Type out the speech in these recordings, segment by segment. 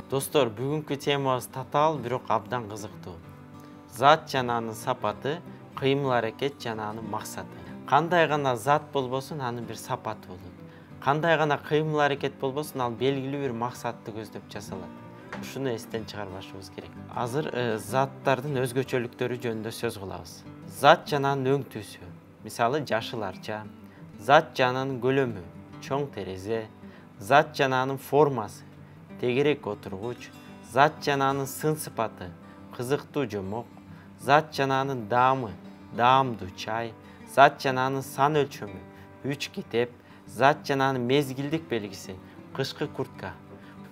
Достор, бүгүнкү темабыз татаал, бирок абдан кызыктуу. Зат жана анын сапаты, кыймыл аракет жана анын максаты. Кандай гана зат болбосун, анын бир сапаты болот. Кандай гана кыймыл аракет болбосун, ал белгилүү бир максатты көздөп жасалат. Ушуну эстен чыгарбашыбыз керек. Азыр заттардын өзгөчөлүктөрү жөнүндө сөз кылабыз. Зат жана анын өңтүүсү. Мисалы, жашыл арча, зат жана анын көлөмү, чоң терезе, зат жана анын формасы, тегерек отургуч, зат жана анын сын сыпаты, кызыктуу жомок, зат жана анын даамы, даамдуу чай, зат жана анын сан өлчөмү, 3 китеп, зат жана анын мезгилдик белгиси, кышкы куртка.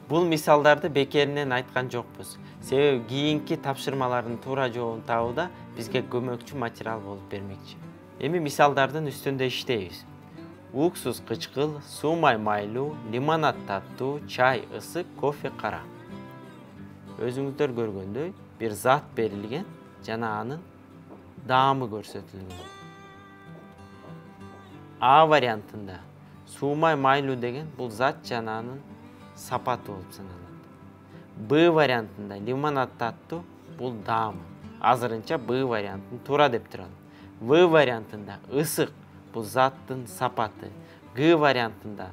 Бул мисалдарды бекеринен айткан жокпуз. Себеби кийинки тапшырмалардын туура жообун табууда бизге көмөкчү материал болуп бермекчи. Эми мисалдардын үстүндө иштейбиз. Уксус кычкыл, суумай майлуу, лимонад таттуу, чай ысык, кофе кара. Өзүңүздөр көргөндөй, бир зат берилген жана анын даамы көрсөтүлгөн. А вариантында суумай майлуу деген бул зат жана анын сапаты болуп саналат. Б вариантында лимонад таттуу бул даамы. Азырынча Б вариантын туура деп турат. В вариантында ысык бул заттын сапаты. Г вариантында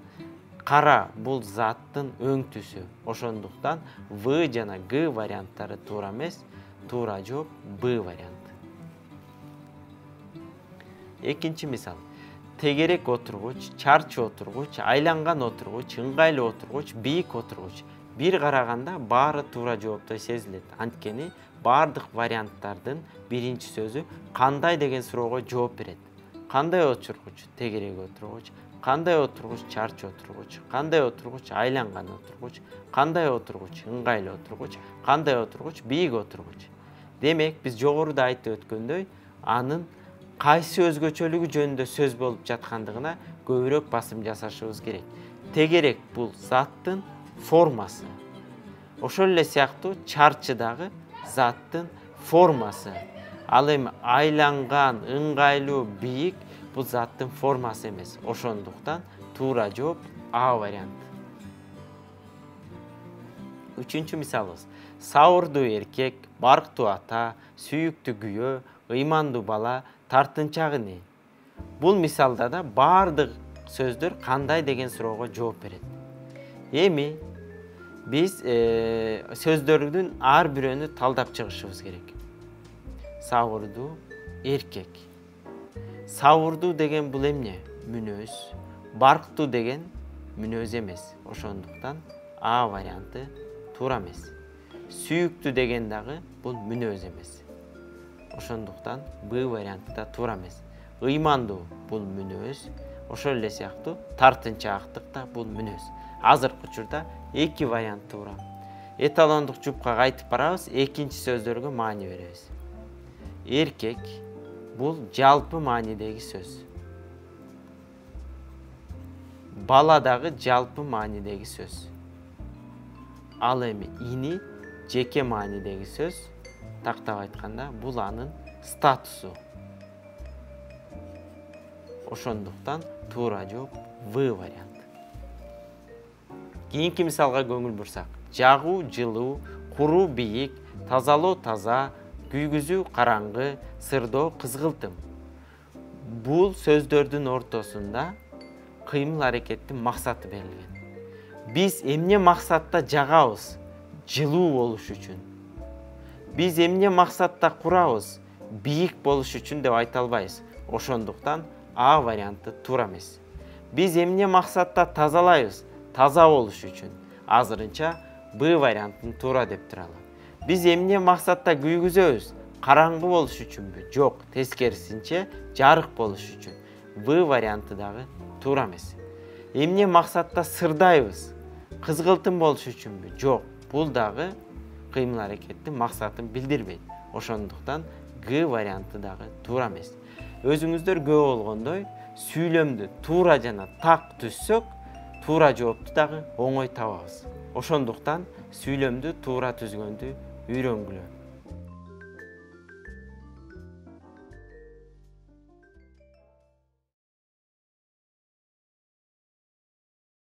кара бул заттын өңтүсү. Ошондуктан В жана Г варианттары туура эмес. Туура жооп Б варианты. Экинчи мисал. Тегерек отургуч, чарчы отургуч, айланган отургуч, ыңгайлуу отургуч, бийик отургуч. Бир караганда баары туура жооптой сезилет. Анткени баардык варианттардын биринчи сөзү кандай деген суроого жооп берет. Кандай отургуч? Тегерек отургуч. Кандай отургуч? Чарчы отургуч. Кандай отургуч? Айланган отургуч. Кандай отургуч? Ыңгайлуу отургуч. Кандай отургуч? Бийик отургуч. Демек, биз жогоруда айтып өткөндөй, анын кайсы өзгөчөлүгү жөнүндө сөз болуп жаткандыгына көбүрөөк басым жасашыбыз керек. Тегерек бул заттын формасы. Ошол эле сыяктуу чарчыдагы заттын формасы. Ал эми айланган, ыңгайлуу, бийик бул заттын формасы эмес. Ошондуктан туура жооп А варианты. Үчүнчү мисалыбыз. Сабырдуу эркек, барктуу ата, сүйүктүү күйөө, ыймандуу бала, тартынчак ине. Бул мисалда да баардык сөздөр кандай деген суроого жооп берет. Эми биз сөздөрдүн ар бирөөнү талдап чыгышыбыз керек. Сабырдуу эркек. Сабырдуу деген бул эмне? Мүнөз. Барктуу деген мүнөз эмес. Ошондуктан А варианты туура эмес. Сүйүктүү деген дагы бул мүнөз эмес. Ошондуктан Б варианты да туура эмес. Ыймандуу бул мүнөз. Ошол эле сыяктуу тартынчаактык да бул мүнөз. Азыркы учурда эки вариант туура. Эталондук жупка кайтып барабыз, экинчи сөздөргө маани беребиз. Эркек бул жалпы маанидеги сөз. Бала дагы жалпы маанидеги сөз. Ал эми ини жеке маанидеги сөз. Тактап айтканда бул анын статусу. Ошондуктан туура жооп В варианты. Кийинки мисалга көңүл бурсак. Жагуу жылуу, куруу бийик, тазалоо таза, күйгүзүү караңгы, сырдоо кызгылтым. Бул сөздөрдүн ортосунда кыймыл аракеттин максаты берилген. Биз эмне максатта жагабыз? Жылуу болуш үчүн. Биз эмне максатта курабыз? Бийик болуш үчүн деп айта албайбыз. Ошондуктан А варианты туура эмес. Биз эмне максатта тазалайбыз? Таза болуш үчүн. Азырынча Б вариантын туура деп туралы. Биз эмне максатта күйгүзөбүз? Караңгы болуш үчүнбү? Жок, тескерисинче жарык болуш үчүн. В варианты дагы туура эмес. Эмне максатта сырдайбыз? Кызгылтым болуш үчүнбү? Жок, бул дагы кыймыл аракеттин максатын билдирбейт. Ошондуктан Г варианты дагы туура эмес. Өзүңүздөр көп болгондой, сүйлөмдү туура жана так түзсөк, туура жоопту дагы оңой табабыз. Ошондуктан сүйлөмдү туура түзгөндү үйрөнгүлө.